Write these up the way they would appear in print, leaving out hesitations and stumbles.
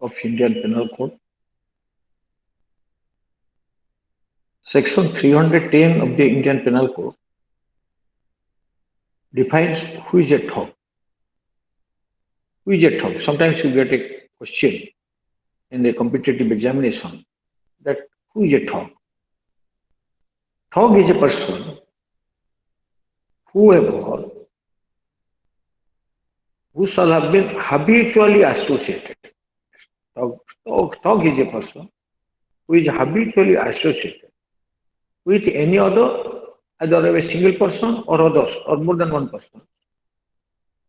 of Indian Penal Code. Section 310 of the Indian Penal Code defines who is a thug. Who is a thug? Sometimes you get a question in the competitive examination that who is a thug? Thug is a person whoever who shall have been habitually associated. Thug is a person who is habitually associated with any other, either a single person or others, or more than one person,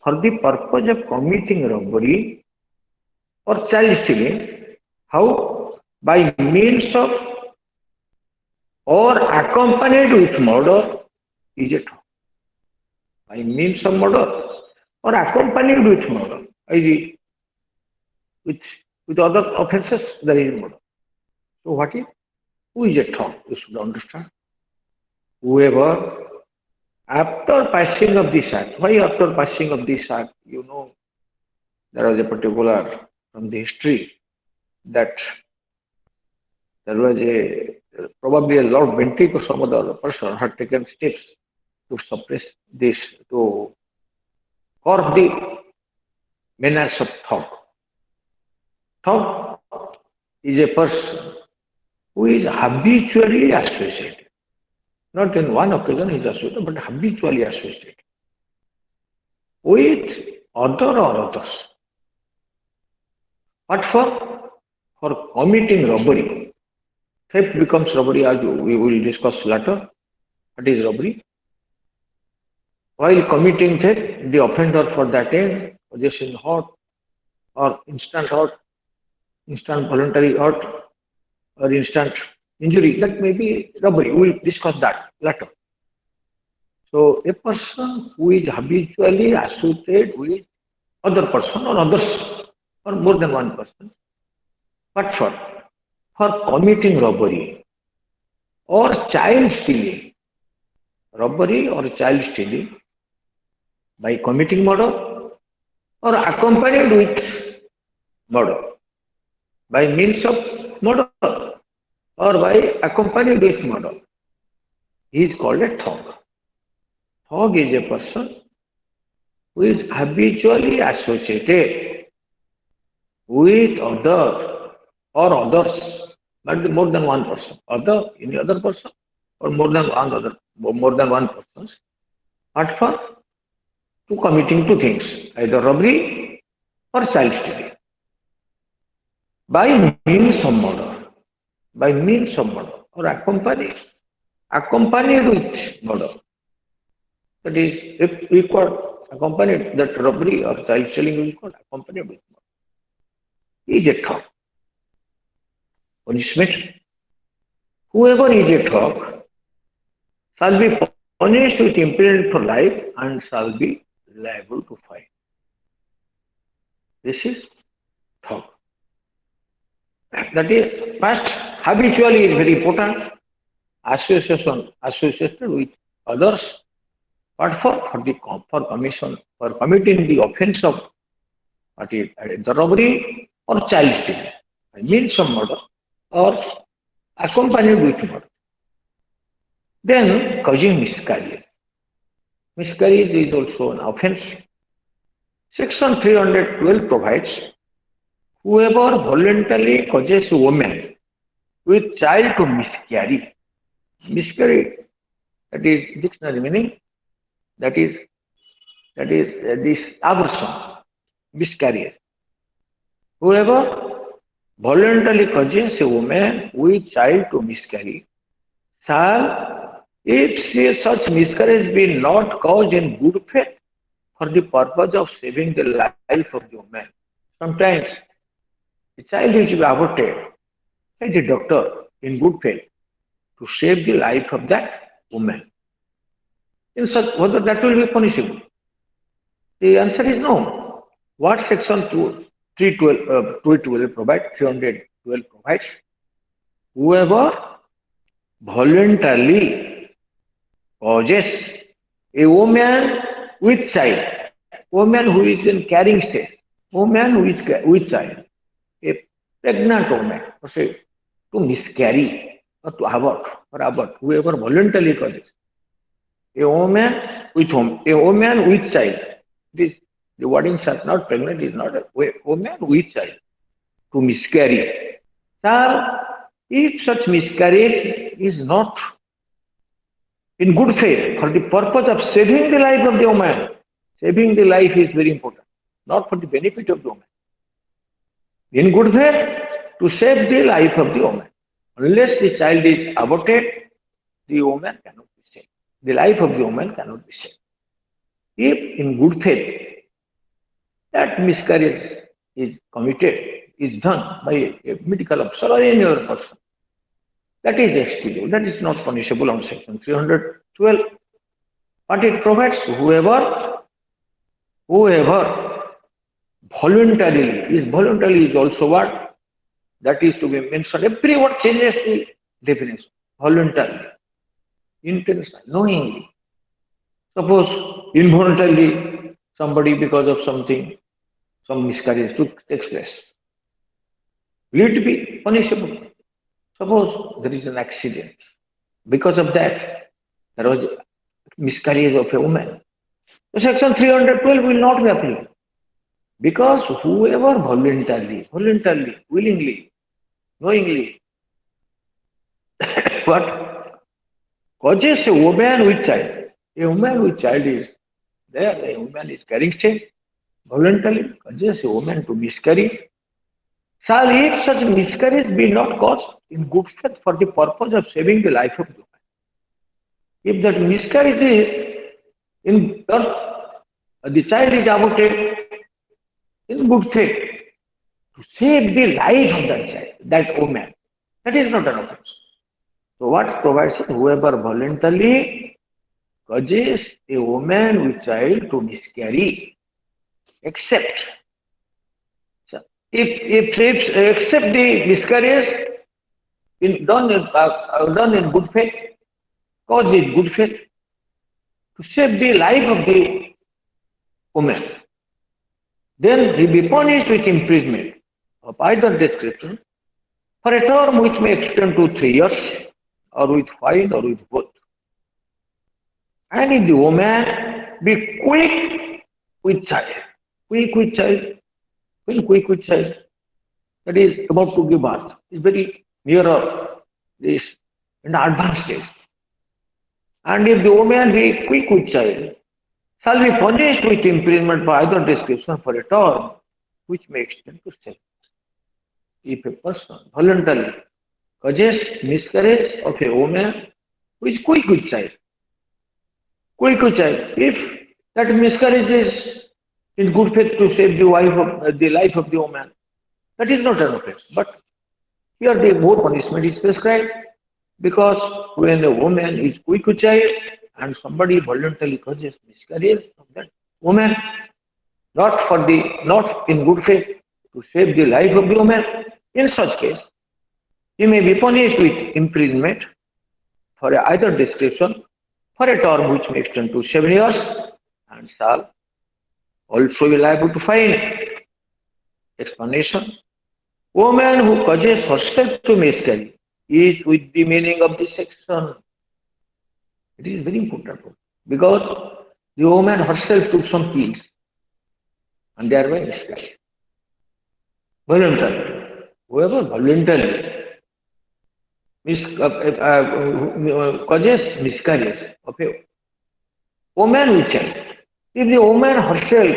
for the purpose of committing robbery or child stealing. How? By means of or accompanied with murder is a thug. By means of murder or accompanied with murder, i.e., with with other offences, there is murder. So what is? Who is a thug? You should understand. Whoever, after passing of this act, why after passing of this act? There was a particular from the history that there was a probably a Lord Bentinck or some other person had taken steps to suppress this, to curb the menace of thug. Thug is a person who is habitually associated. Not in one occasion he is associated, but habitually associated with other or others. What for? For committing robbery. Theft becomes robbery as we will discuss later. What is robbery? While committing theft, the offender for that end possessing hurt or instant hurt, instant voluntary hurt, or instant injury. That may be robbery. We will discuss that later. So a person who is habitually associated with other person or others or more than one person, but for committing robbery or child stealing, robbery or child stealing by committing murder or accompanied with murder, by means of murder or by accompanied with murder. He is called a thug. Thug is a person who is habitually associated with others or others, but more than one person, any other person, or more than one person, but for to committing two things, either robbery or child stealing, by means of murder, or accompanied with murder. That is, if we call accompanied, that robbery or child stealing is called accompanied with murder. He is a thug. Punishment: whoever is a thug shall be punished with imprisonment for life and shall be liable to fine. This is thug. That is, first, habitually is very important. Associated with others, but for committing the offence of what is the robbery or child stealing by means of murder or accompanied with murder. Then causing miscarriage. Miscarriage is also an offence. Section 312 provides whoever voluntarily causes a woman with child to miscarry. Miscarry, that is dictionary meaning, that is this abortion, miscarriage. Whoever voluntarily causes a woman with child to miscarry shall, if such miscarriage be not caused in good faith for the purpose of saving the life of the woman. Sometimes the child is to be aborted by the doctor in good faith to save the life of that woman. In such, whether that will be punishable? The answer is no. What section 312 provides, 312 provides, whoever voluntarily causes a woman with child, woman who is in carrying stage, woman who is with child, a pregnant woman, or say, to miscarry or to abort, whoever voluntarily causes. A woman a woman with child. This the wordings are not pregnant is not a woman with child to miscarry. Sir, if such miscarriage is not in good faith for the purpose of saving the life of the woman, saving the life is very important, not for the benefit of the woman. In good faith, to save the life of the woman. Unless the child is aborted, the woman cannot be saved. The life of the woman cannot be saved. If in good faith that miscarriage is committed, is done by a medical officer or any other person, that is excusable. That is not punishable on section 312. But it provides whoever voluntarily is also what? That is to be mentioned. Everyone changes the definition. Voluntarily, intentionally, knowingly. Suppose involuntarily somebody because of something, some miscarriage takes place. Will it be punishable? Suppose there is an accident. Because of that, there was miscarriage of a woman. So section 312 will not be applicable. Because whoever voluntarily, willingly, knowingly, what causes a woman with child is there, a woman is carrying child, voluntarily causes a woman to miscarry. Shall if such miscarriage be not caused in good faith for the purpose of saving the life of the woman? If that miscarriage is in the child is aborted in good faith to save the life of that child, that woman, that is not an offense. So what provides it? Whoever voluntarily causes a woman with child to miscarry, except except the miscarriage done in good faith, caused in good faith to save the life of the woman, then he be punished with imprisonment of either description for a term which may extend to 3 years, or with fine, or with both. And if the woman be quick with child, that is about to give birth, is very nearer this in the advanced stage. And if the woman be quick with child, shall be punished with imprisonment by either description for a term which may extend to 7 years. If a person voluntarily causes miscarriage of a woman who is quick with child, if that miscarriage is in good faith to save the life of the woman, that is not an offense. But here the more punishment is prescribed, because when a woman is quick with child and somebody voluntarily causes miscarriage of that woman, not in good faith to save the life of the woman, in such case, he may be punished with imprisonment for either description for a term which may extend to 7 years, and shall also be liable to fine. Explanation: woman who causes herself to miscarry is with the meaning of this section. It is very important because the woman herself took some pills and thereby miscarried. Voluntarily. Whoever voluntarily causes miscarriage of a woman with child, if the woman herself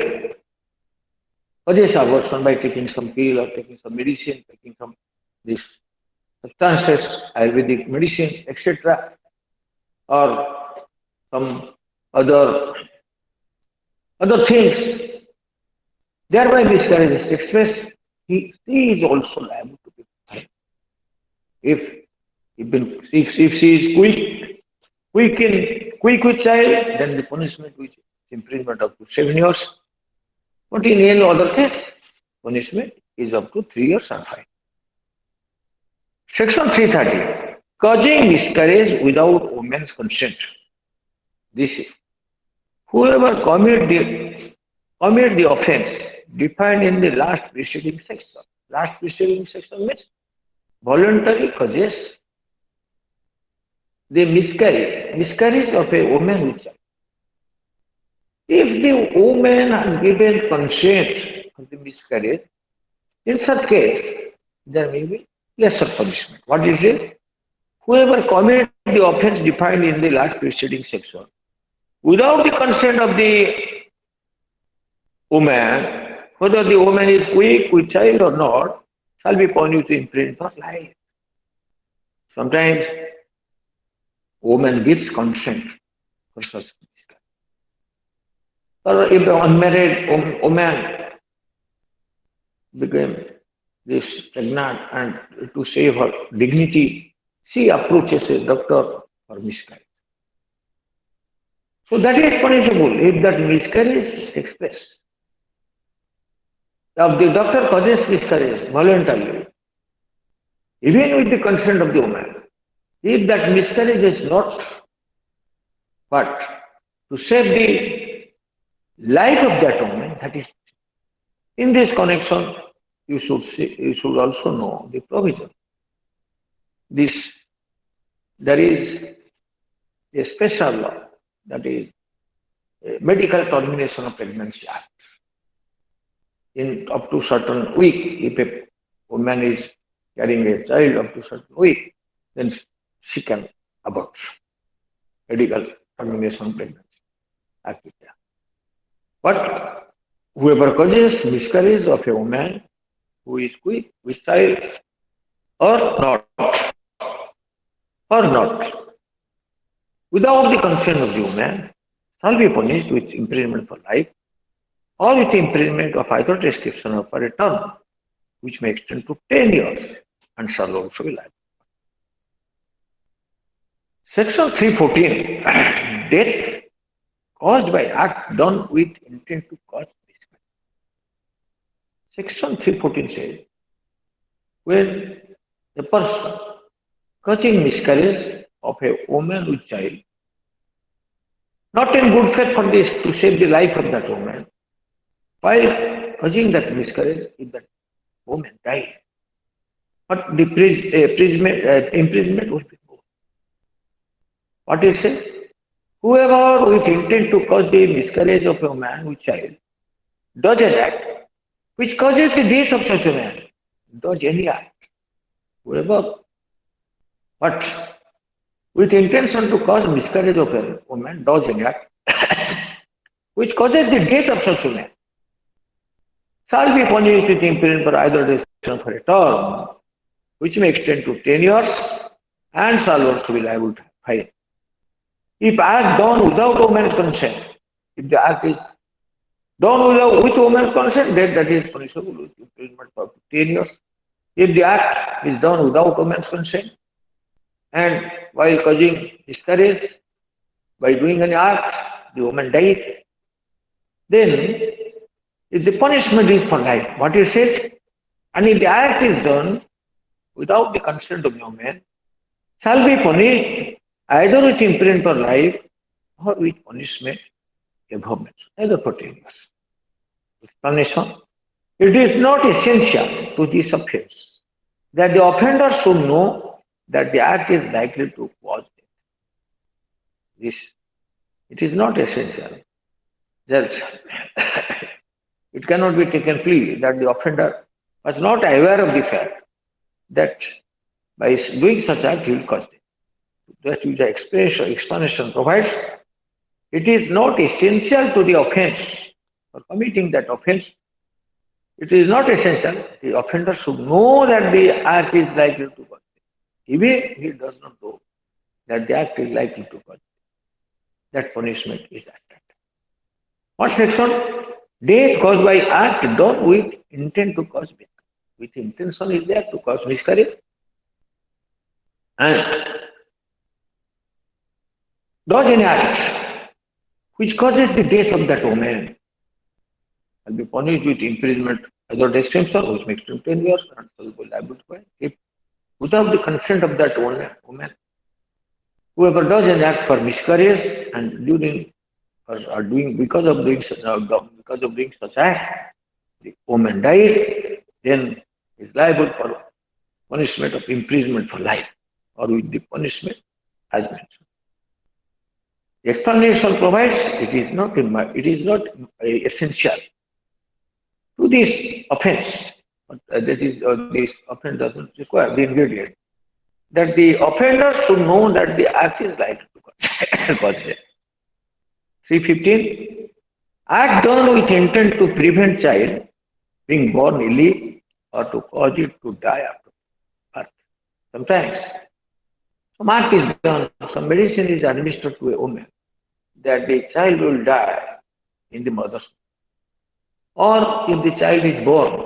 causes abortion by taking some pill or taking some medicine, taking some these substances, Ayurvedic medicine, etc., or some other things, thereby miscarriage takes place, he is also liable to be fined. If she is quick with child, then the punishment which is imprisonment up to 7 years. But in any other case, punishment is up to 3 years and fine. Section 330, causing miscarriage without woman's consent. This is whoever commit the offense defined in the last preceding section. last preceding section means voluntary causes the miscarriage of a woman with child. If the woman has given consent for the miscarriage, in such case, there may be lesser punishment. What is it? Whoever commits the offense defined in the last preceding section, without the consent of the woman, whether the woman is quick with child or not, shall be punished in prison for life. Sometimes woman gives consent for such miscarriage. Or if the unmarried woman became this pregnant and to save her dignity, she approaches a doctor for miscarriage. So that is punishable if that miscarriage takes place. If the doctor causes miscarriage voluntarily, even with the consent of the woman, if that miscarriage is not, but to save the life of that woman, that is, in this connection, you should also know the provision. This, there is a special law, that is Medical Termination of Pregnancy Act. In up to certain week, if a woman is carrying a child up to certain week, then she can abort. Medical Termination of Pregnancy Act. But whoever causes miscarriage of a woman who is quick with child or not, without the consent of the woman, shall be punished with imprisonment for life or with imprisonment of either description or for a term, which may extend to 10 years and shall also be liable. Section 314, death caused by act done with intent to cause miscarriage. Section 314 says, when the person causing miscarriage of a woman with child, not in good faith for this to save the life of that woman, while causing that miscarriage, if that woman died, but the imprisonment would be more. What is it? Whoever with intent to cause the miscarriage of a man with child does an act which causes the death of such a man, does any act, whoever, but with intention to cause miscarriage of a woman does an act which causes the death of such a man, shall be punished with imprisonment for either decision for a term, which may extend to 10 years and shall also be liable to fine. If act done without woman's consent, if the act is done with woman's consent, then that is punishable with imprisonment for 10 years. If the act is done without woman's consent, and while causing miscarriage, by doing an act, the woman dies, then if the punishment is for life, what it says, and if the act is done without the consent of the woman, shall be punished either with imprisonment for life or with punishment above mentioned, either for 10 years. Explanation: it is not essential to this offense that the offender should know that the act is likely to cause death. This, it is not essential. That it cannot be taken free that the offender was not aware of the fact that by doing such act he will cause death. That is the explanation provides. It is not essential to the offense, for committing that offense. It is not essential. The offender should know that the act is likely to cause death. Even he does not know that the act is likely to cause death, that punishment is acted. What section? Death caused by act done with intent to cause miscarriage. With intention is there to cause miscarriage. And does any act which causes the death of that woman will be punished with imprisonment either description, which makes him 10 years, and shall be liable to fine. If without the consent of that woman, whoever does an act for miscarriage and during or doing because of doing such act, the woman dies, then is liable for punishment of imprisonment for life or with the punishment as mentioned. The explanation provides it is not essential to this offense, but this offense doesn't require the ingredient that the offender should know that the act is likely to cause death. 315. Act done with intent to prevent child being born ill or to cause it to die after birth. Sometimes some act is done, some medicine is administered to a woman that the child will die in the mother's womb. Or if the child is born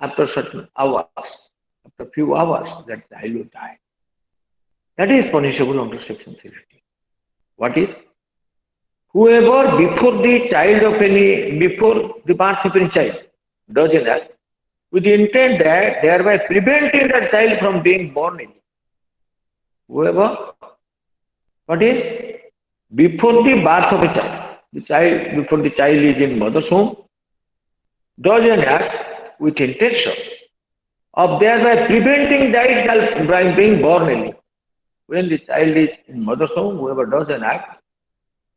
after certain hours, after few hours, that child will die. That is punishable under section 315. What is? Whoever before the birth of any child does an act with the intent that thereby preventing that child from being born in. Whoever, what is? Before the birth of a child, before the child is in mother's womb, does an act with intention of thereby preventing that child from being born in. When the child is in mother's womb, whoever does an act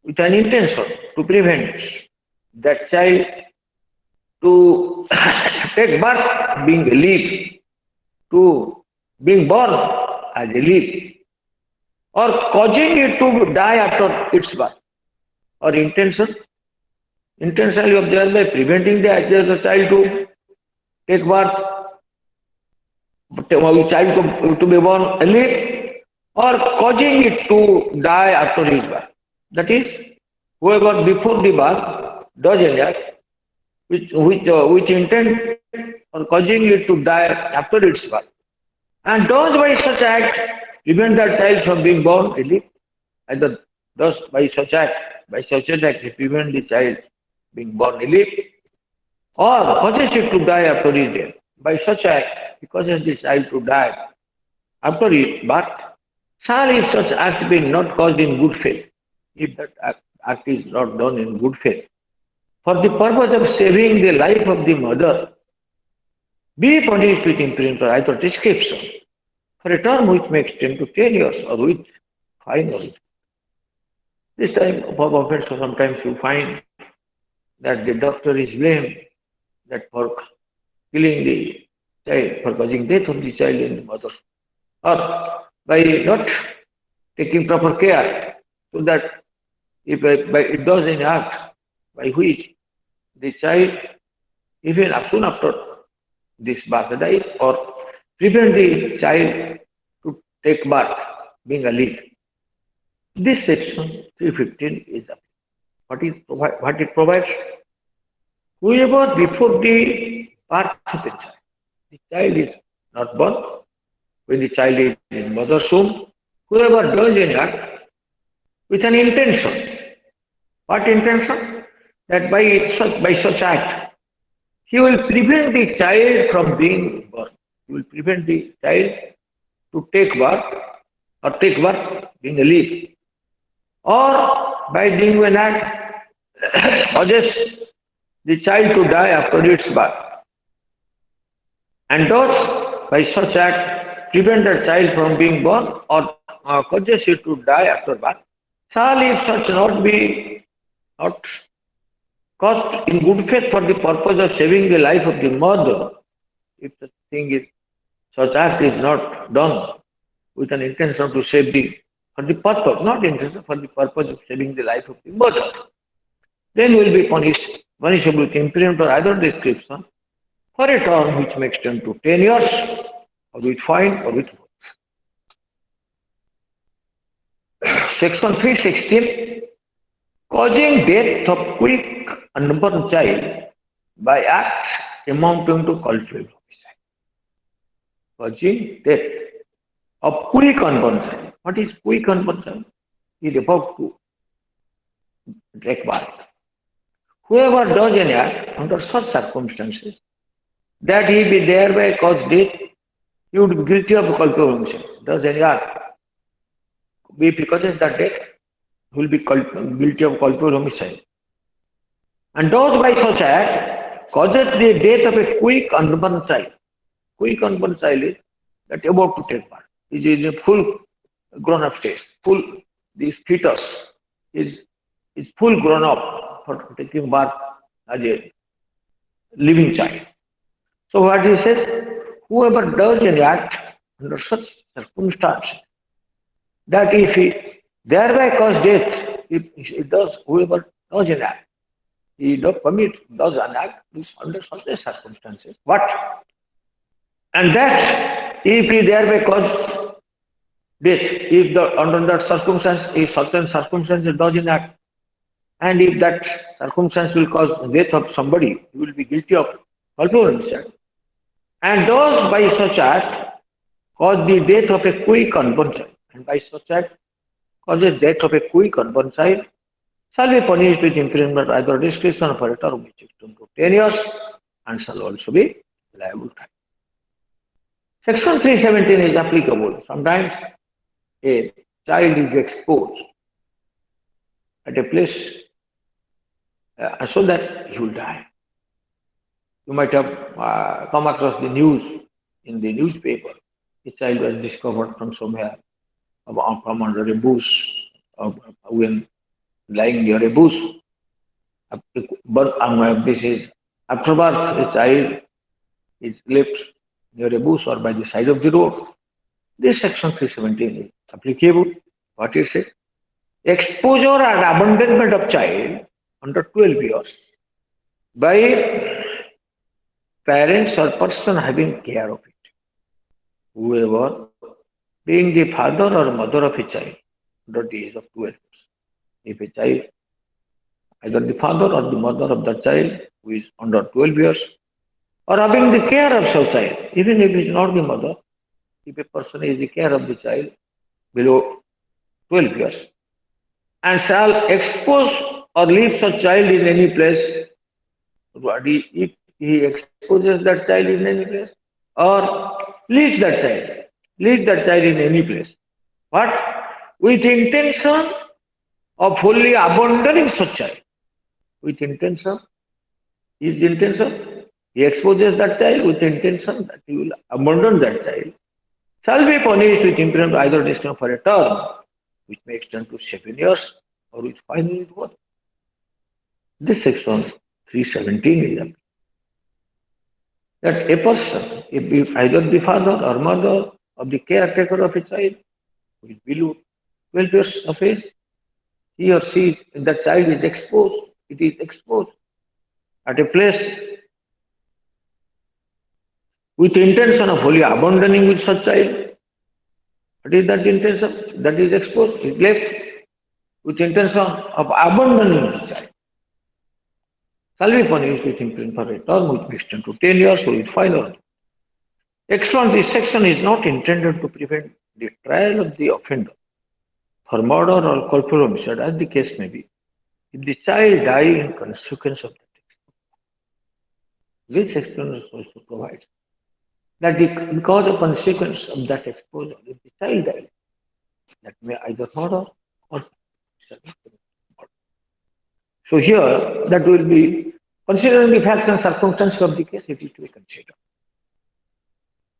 with an intention to prevent that child to take birth being a leaf, to being born as a leaf, or causing it to die after its birth, or intentionally observed by preventing the child to take birth, child to be born a leaf, or causing it to die after his birth. That is, whoever before the birth does an act which intent or causing it to die after its birth, and does by such act prevent that child from being born early, either thus by such act prevent the child being born early, or causes it to die after his death. By such act, he causes the child to die after his birth, shall if such act be not caused in good faith, if that act is not done in good faith, for the purpose of saving the life of the mother, be punished with imprisonment or either description for a term which may extend to 10 years or with fine or with. This time of offense, sometimes you find that the doctor is blamed that for killing the child, for causing death of the child in the mother, or by not taking proper care so that if it does an act by which the child, even soon after this birth dies, or prevent the child to take birth being a lead. This section 315 is what it provides. Whoever before the birth of the child is not born, when the child is in mother's womb, whoever does an act with an intention. What intention? That by such act, he will prevent the child from being born. He will prevent the child to take birth being a leaf. Or by doing an act, causes the child to die after its birth. And thus, by such act, prevent the child from being born or causes it to die after birth. Shall if such not caused in good faith for the purpose of saving the life of the mother, if such act is not done with an intention to save for the purpose, not intention, for the purpose of saving the life of the mother, then will be punishable with imprisonment or other description for a term which may extend to 10 years, or with fine or with both. Section 316, causing death of quick unborn child by acts amounting to culpable homicide. Causing death of quick unborn child. What is quick unborn child? He is about to take birth. Whoever does an act under such circumstances that he be thereby cause death, he would be guilty of culpable homicide. Does any act if he causes that death, he will be guilty of culpable homicide. And those by such act causes the death of a quick unborn child. quick unborn child is that about to take birth. Is in a full grown up stage. Full this fetus is full grown up for taking birth as a living child. So what he says, whoever does any act under such circumstances, that if he thereby cause death, if he does, whoever does an act, he does an act under such circumstances. What? And that if he thereby cause death, if the under that circumstance, if certain circumstances does an act, and if that circumstance will cause death of somebody, he will be guilty of culpable homicide. And those by such act cause the death of a quick unborn child, and by such act causes death of a quick unborn child, shall be punished with imprisonment either discretion for a term which extends to 10 years and shall also be liable to. Section 317 is applicable. Sometimes a child is exposed at a place so that he will die. You might have come across the news in the newspaper. A child was discovered from somewhere, from under a bush, when lying near a bush. But this is after birth, a child is left near a bush or by the side of the road. This section 317 is applicable. What is it? Exposure and abandonment of child under 12 years by parents or person having care of it. Whoever, being the father or mother of a child under the age of 12 years. If a child, either the father or the mother of the child who is under 12 years, or having the care of such child, even if it is not the mother, if a person is the care of the child below 12 years, and shall expose or leave such child in any place, if he exposes that child in any place, or leaves that child in any place. What? With intention of wholly abandoning such child. With intention, his intention, he exposes that child with intention that he will abandon that child, shall be punished with imprisonment either discretion for a term, which may extend to 7 years, or which finally it was. This section 317 is that a person, if either the father or mother or the caretaker of a child who is below 12 years of age, he or she, the child is exposed, it is exposed at a place with intention of wholly abandoning with such child. What is that intention? That is exposed, is left with intention of abandoning the child. Shall be punished with imprisonment for a term which may extend to 10 years or with fine or explain, this section is not intended to prevent the trial of the offender for murder or culpable homicide, as the case may be, if the child die in consequence of that. This section also provides that because of consequence of that exposure, if the child dies, that may either murder or murder. So here, that will be considering the facts and circumstances of the case, it is to be considered.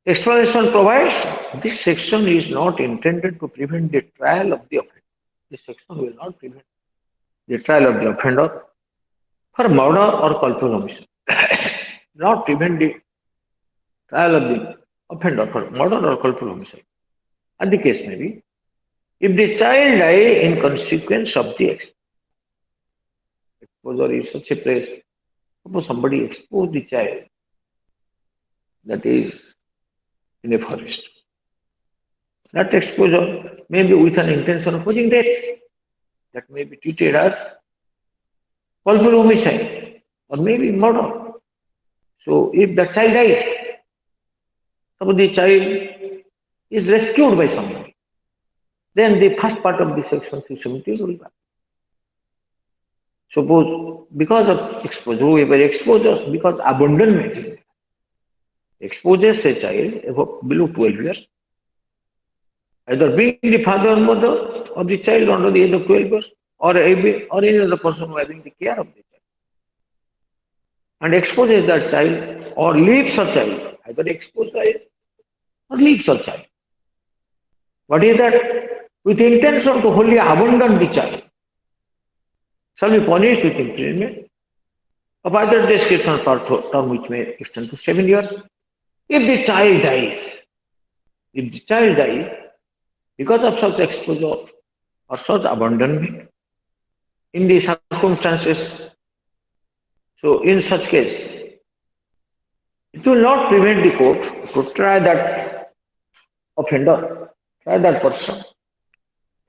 Explanation provides this section is not intended to prevent the trial of the offender. This section will not prevent the trial of the offender for murder or culpable homicide. Not prevent the trial of the offender for murder or culpable homicide. And the case may be, if the child die in consequence of the exposure is such a place, suppose somebody exposed the child that is in a forest. That exposure may be with an intention of causing death. That may be treated as culpable homicide or maybe murder. So if the child dies, suppose the child is rescued by somebody, then the first part of the section 317 will be. Suppose because of exposure, whoever exposes, because abandonment is exposes a child below 12 years, either being the father or mother of the child under the age of 12 years, or any other person who having the care of the child, and exposes that child or leaves a child either exposed oil or leaves or child. What is that? With intention to wholly abandon the child, shall be punished with imprisonment of either description or term which may extend to 7 years. If the child dies, if the child dies because of such exposure or such abandonment in the circumstances, so in such case, it will not prevent the court to try that offender, try that person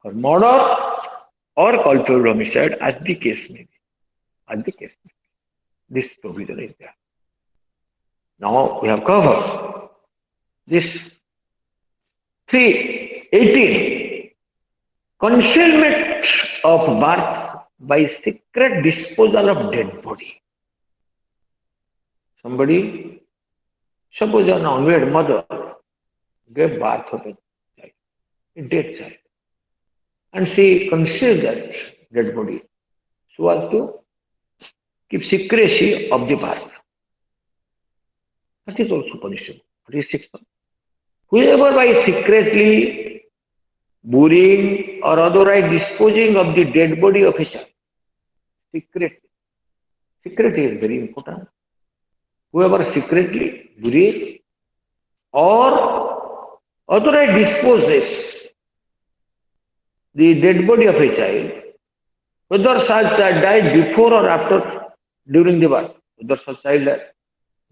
for murder or culpable homicide as the case may be. As the case may be. This provision is there. Now we have covered this 318 concealment of birth by secret disposal of dead body. Somebody, suppose an unwed mother gave birth of a child, a dead child, and she concealed that dead body so as to keep secrecy of the birth. That is also punishable. That is 6 months. Whoever by secretly burying or otherwise disposing of the dead body of a child, secretly is very important. Whoever secretly buries or otherwise disposes the dead body of a child, whether such child died before or after during the birth, whether such child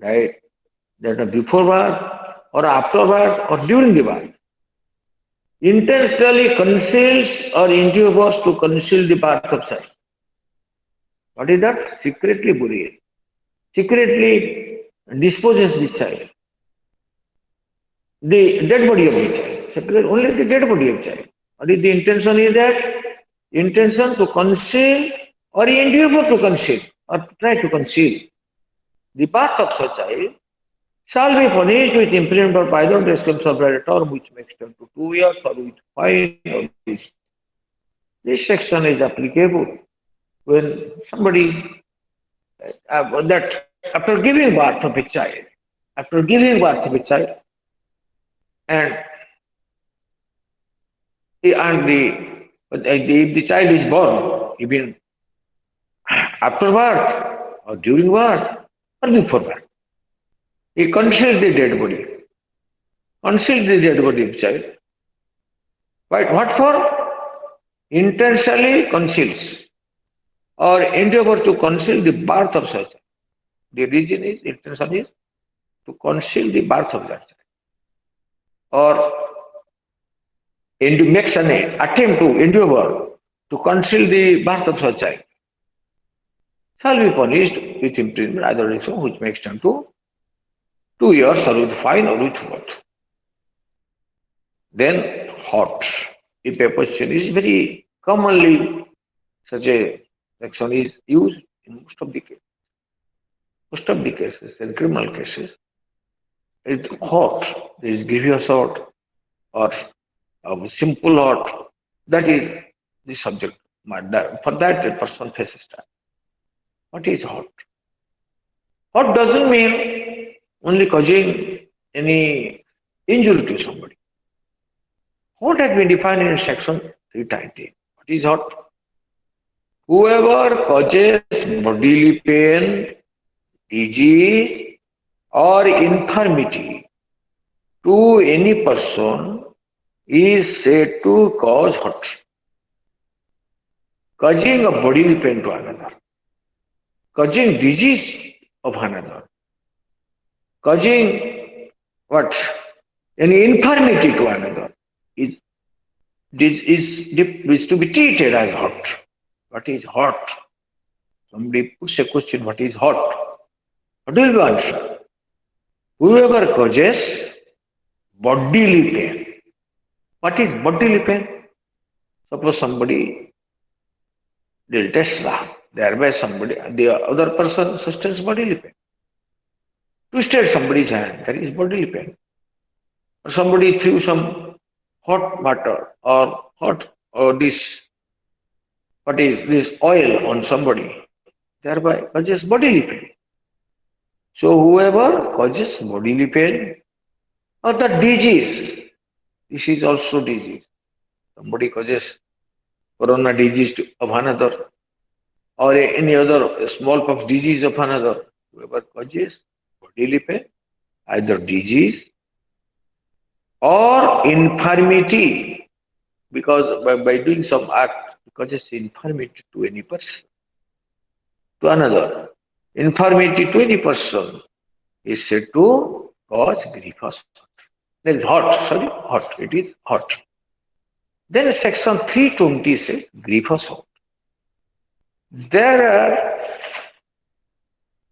died that before birth or after birth or during the birth, intentionally conceals or endeavors to conceal the birth of child. What is that? Secretly buries. Secretly disposes the child. The dead body of the child. Secretly, only the dead body of child. What is the intention is that? Intention to conceal or endeavor to conceal or try to conceal the birth of such child shall be punished with imprisonment or either description of a term which may extend to 2 years or with fine or this. This section is applicable when somebody that after giving birth of a child, and if the child is born even after birth or during birth or before birth, he conceals the dead body. Conceals the dead body of child. But what for? Intentionally conceals or endeavor to conceal the birth of such. The reason is, intention is to conceal the birth of that child. Or makes an attempt to endeavor to conceal the birth of such child. Shall be punished with imprisonment, either which may extend to 2 years or with fine or with what. Then hot. If a person is very commonly, such a section is used in most of the cases. Most of the cases, in criminal cases, it's hot. There is grievous hot or simple hot. That is the subject. For that, a person faces time. What is hot? Hot doesn't mean only causing any injury to somebody. What has been defined in section 319? What is hot? Whoever causes bodily pain, disease, or infirmity to any person is said to cause hurt. Causing a bodily pain to another, causing disease of another, causing what? Any infirmity to another is to be treated as hurt. What is hurt? Somebody puts a question, what is hurt? What will you answer? Whoever causes bodily pain. What is bodily pain? Suppose somebody did Tesla, thereby the other person sustains bodily pain. Twisted somebody's hand, that is bodily pain. Or somebody threw some hot water or this oil on somebody, thereby causes bodily pain. So whoever causes bodily pain or the disease, this is also disease. Somebody causes corona disease of another or any other smallpox disease of another. Whoever causes bodily pain, either disease or infirmity, because by doing some act, it causes infirmity to any person, to another. Infirmity to any person is said to cause grievous. There is hot, sorry, hot. It is hot. Then section 320 says grievous hot. There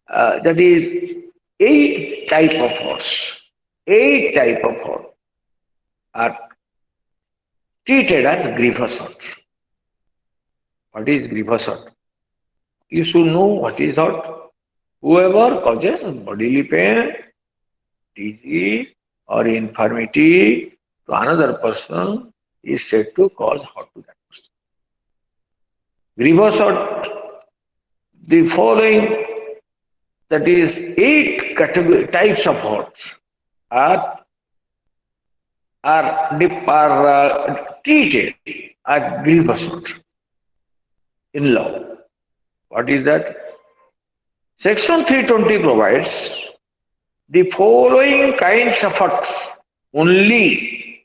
are, that is, 8 type of horse. 8 type of horse are treated as grievous hurt. What is grievous hurt? You should know what is hurt. Whoever causes bodily pain, disease, or infirmity to another person is said to cause hurt to that person. Grievous hurt, the following, that is 8 types of hurt are treated as grievous hurt in law. What is that? Section 320 provides the following kinds of hurt, only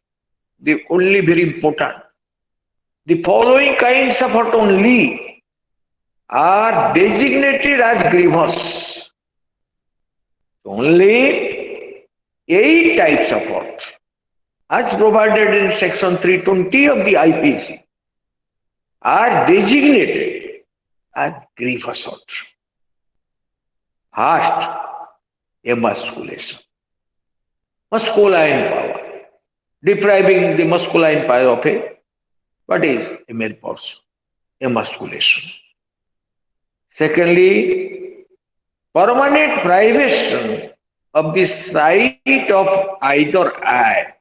very important. The following kinds of hurt only are designated as grievous. Only 8 types of hurt, as provided in section 320 of the IPC, are designated as grievous hurt. First, emasculation, masculine power, depriving the masculine power of a male person, emasculation. Secondly, permanent privation of the sight of either eye.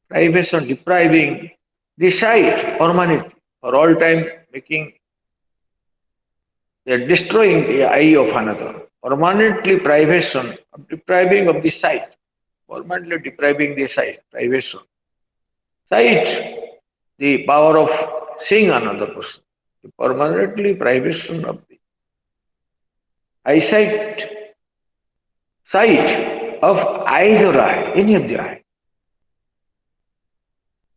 Privation, depriving the sight permanently, for all time, destroying the eye of another. Permanently privation, depriving of the sight. Permanently depriving the sight, privation. Sight, the power of seeing another person. The permanently privation of the eyesight, sight of either eye, any of the eye.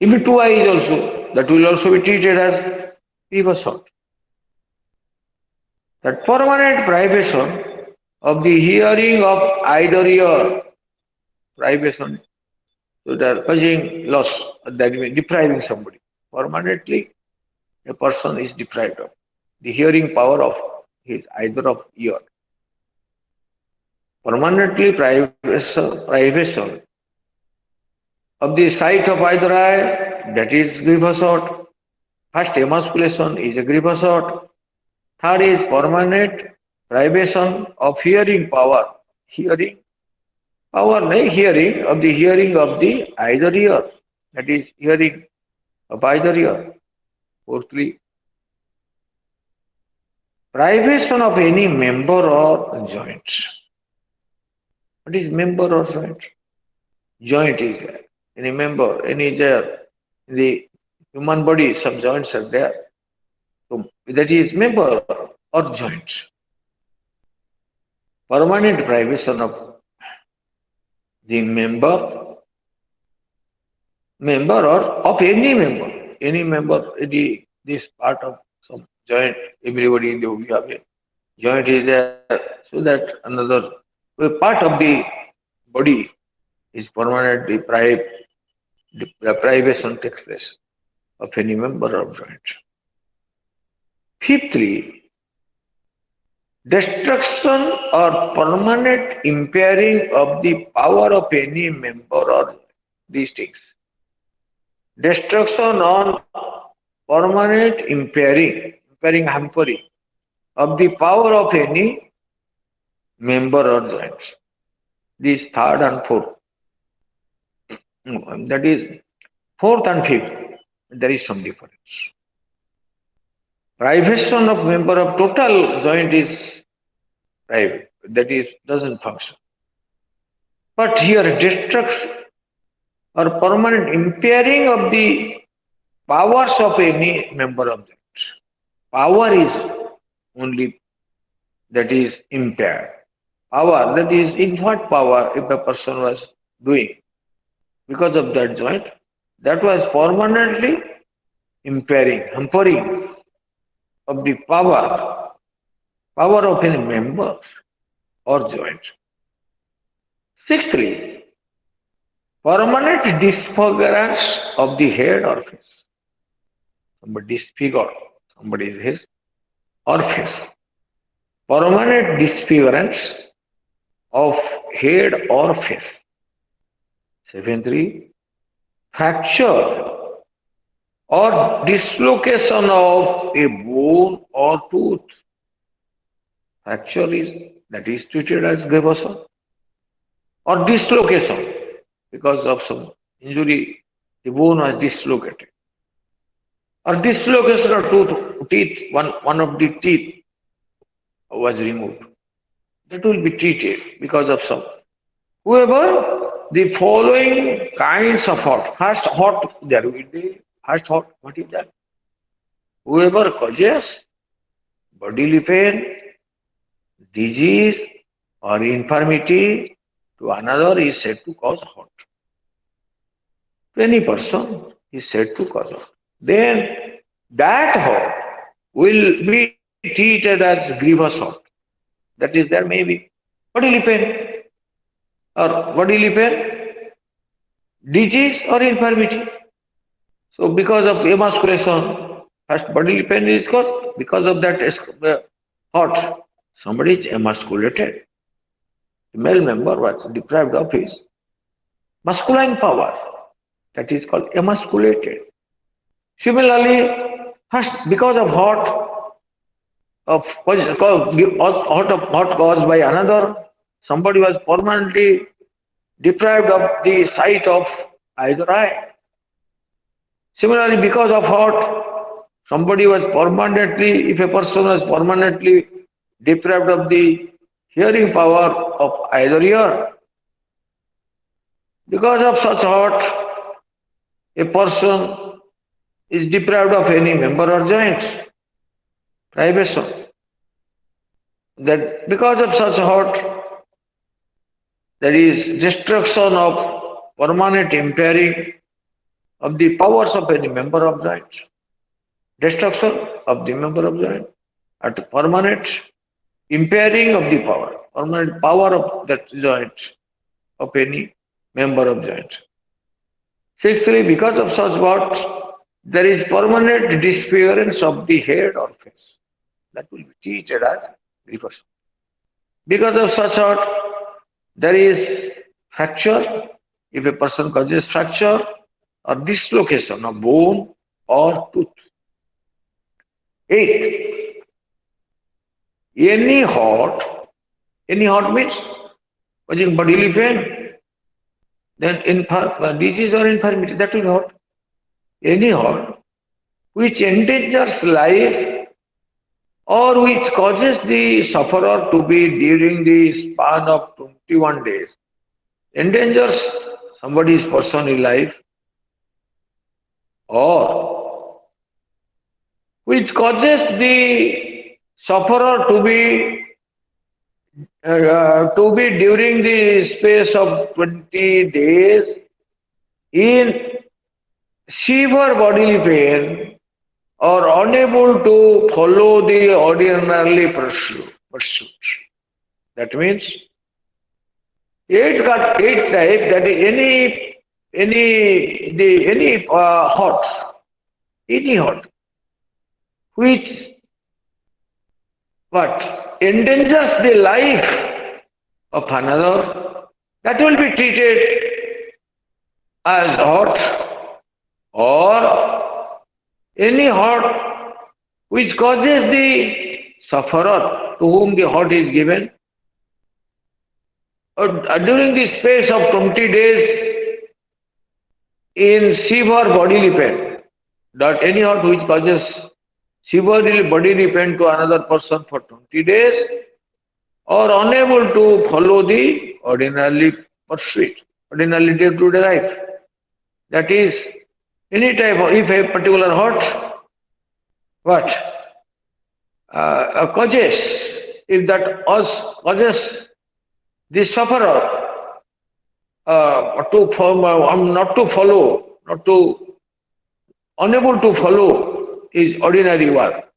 Even 2 eyes also, that will also be treated as grievous hurt. That permanent privation of the hearing of either ear, privation, so they are causing loss, that means depriving somebody. Permanently, a person is deprived of the hearing power of his either of ear. Permanently privation of the sight of either eye, that is grievous hurt. First, emasculation is a grievous hurt. Third is permanent privation of hearing power. Hearing power, hearing of the either ear, that is hearing of either ear. Fourthly, privation of any member or joint. What is member or joint? Joint is there. Any member, any there. In the human body, some joints are there. So that is member or joint. Permanent privation of the member or of any member, this part of some joint, everybody in the we have a joint is there, so that another part of the body is permanently the privation takes place of any member or joint. Fifthly, destruction or permanent impairing of the power of any member or these things. Destruction or permanent impairing, hampering of the power of any member or joint. These third and fourth. That is fourth and fifth. There is some difference. Privation of member of total joint is that is doesn't function. But here destruction or permanent impairing of the powers of any member of that. Power is only that is impaired. Power, that is in what power if a person was doing because of that joint, that was permanently impairing, hampering of the power of any member or joint. Sixthly, permanent disfigurance of the head or face. Somebody disfigured, somebody's head or face. Permanent disfigurance of head or face. Seventhly, fracture or dislocation of a bone or tooth. Fracture is that is treated as grievousness or dislocation because of some injury, the bone was dislocated. Or dislocation of teeth, one of the teeth was removed. That will be treated because of some. Whoever the following kinds of hurt. First hurt, there will be first hurt. What is that? Whoever causes bodily pain, disease, or infirmity to another is said to cause hurt. To any person is said to cause hurt. Then that hurt will be treated as grievous hurt. That is, there may be bodily pain or bodily pain, disease or infirmity. So because of emasculation, first bodily pain is caused because of that hurt. Somebody is emasculated. The male member was deprived of his masculine power. That is called emasculated. Similarly, first because of hurt caused by another, somebody was permanently deprived of the sight of either eye. Similarly, because of hurt, somebody was permanently, if a person was permanently deprived of the hearing power of either ear. Because of such hurt, a person is deprived of any member or joints, privation. That because of such hurt, there is destruction of permanent impairing of the powers of any member of joint. Destruction of the member of joint at permanent impairing of the power, permanent power of that joint of any member of joint. Sixthly, because of such what, there is permanent disappearance of the head or face. That will be treated as grievous. Because of such what, there is fracture. If a person causes fracture or dislocation of bone or tooth. Eighth, any hurt means causing bodily pain, then disease or infirmity, that will hurt. Any hurt which endangers life or which causes the sufferer to be during the span of 21 days, endangers somebody's personal life, or which causes the sufferer to be during the space of 20 days in severe bodily pain or unable to follow the ordinarily pursuit. That means eight type, that any hurt which endangers the life of another, that will be treated as hurt, or any hurt which causes the sufferer to whom the hurt is given during the space of 20 days in severe bodily pain. That any hurt which causes severe bodily pain to another person for 20 days or unable to follow the ordinarily pursuit, ordinarily day-to-day life. That is, any type of, if a particular hurt, what? Causes, if that causes the sufferer not to follow, unable to follow his ordinary work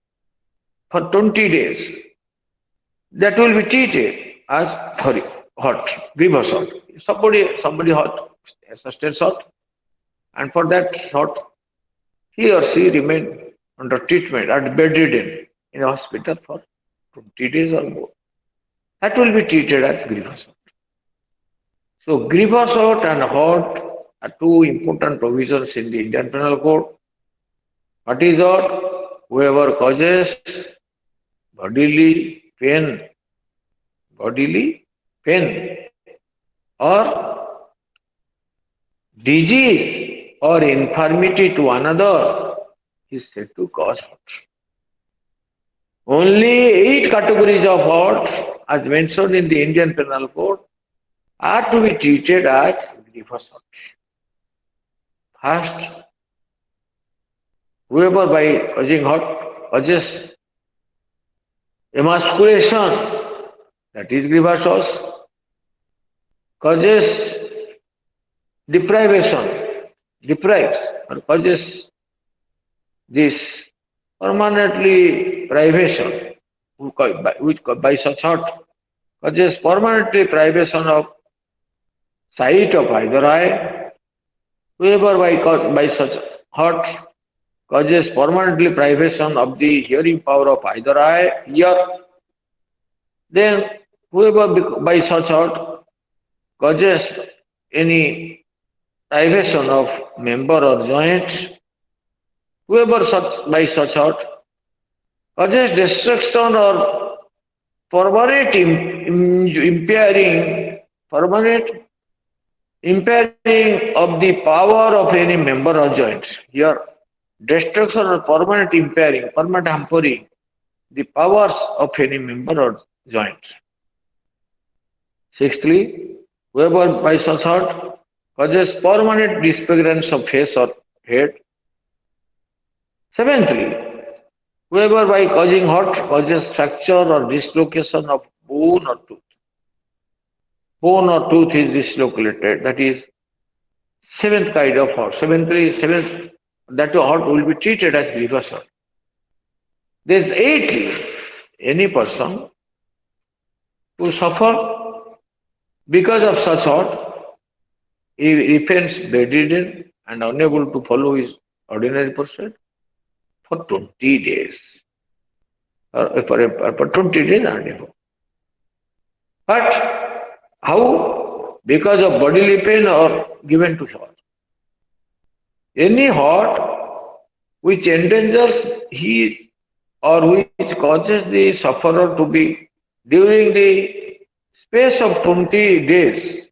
for 20 days, that will be treated as hurt, grievous hurt. Somebody hurt, sustains hurt, and for that hurt, he or she remain under treatment and bedridden in a hospital for 20 days or more. That will be treated as grievous hurt. So grievous hurt and hurt are two important provisions in the Indian Penal Code. What is hurt? Whoever causes bodily pain or disease or infirmity to another is said to cause hurt. Only 8 categories of hurt, as mentioned in the Indian Penal Code, are to be treated as grievous hurt. First, whoever by causing hurt causes emasculation, that is grievous hurt, causes deprives or causes this permanently privation, which by such hurt causes permanently privation of sight of either eye. Whoever by such hurt causes permanently privation of the hearing power of either ear, then whoever by such hurt causes any privation of member or joint, whoever by such hurt causes destruction or permanent impairing of the power of any member or joint. Here, destruction or permanent hampering the powers of any member or joint. Sixthly, whoever by such hurt causes permanent disfigurement of face or head. Seventhly, whoever by causing hurt causes fracture or dislocation of bone or tooth. Bone or tooth is dislocated. That is seventh kind of hurt. That hurt will be treated as grievous hurt. There is eighthly, any person who suffer because of such hurt, he remains bedridden and unable to follow his ordinary pursuit for 20 days. For 20 days and above. But how? Because of bodily pain or given to hurt. Any hurt which endangers his or which causes the sufferer to be during the space of 20 days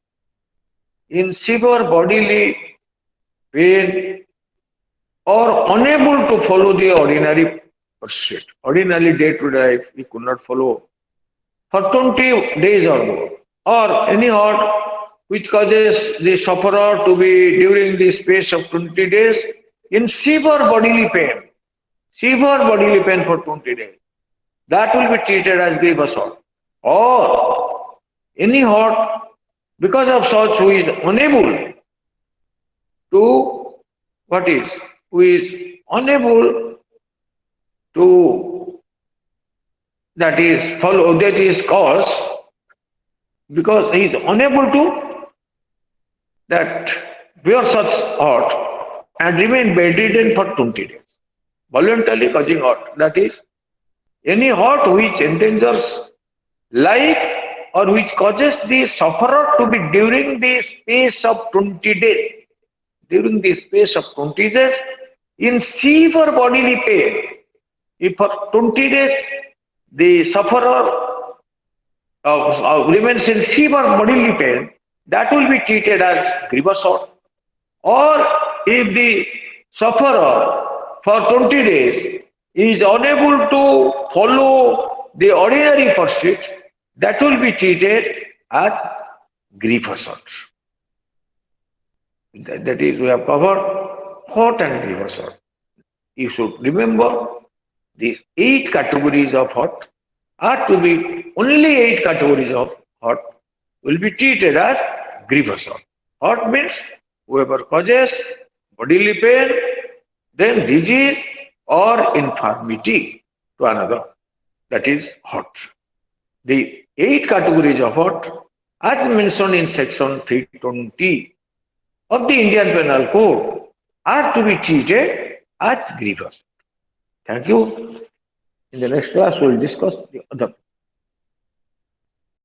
in severe bodily pain or unable to follow the ordinary pursuit. Ordinarily day-to-day life he could not follow for 20 days or more. Or any hurt which causes the sufferer to be during the space of 20 days in severe bodily pain for 20 days. That will be treated as grievous hurt. Or any hurt because of such who is unable to, that is cause, because he is unable to that bear such hurt and remain bedridden for 20 days, voluntarily causing hurt. That is, any hurt which endangers life or which causes the sufferer to be during the space of 20 days, in severe bodily pain. If for 20 days the sufferer remains in severe bodily pain, that will be treated as grievous hurt. Or if the sufferer for 20 days is unable to follow the ordinary pursuit, that will be treated as grievous hurt. That is, we have covered hurt and grievous hurt. You should remember these 8 categories of hurt are to be only 8 categories of hurt will be treated as grievous hurt. Hurt means whoever causes bodily pain, then disease or infirmity to another. That is hurt. The 8 categories of hurt, as mentioned in section 320 of the Indian Penal Code, are to be treated as grievous. Thank you. In the next class, we will discuss the other.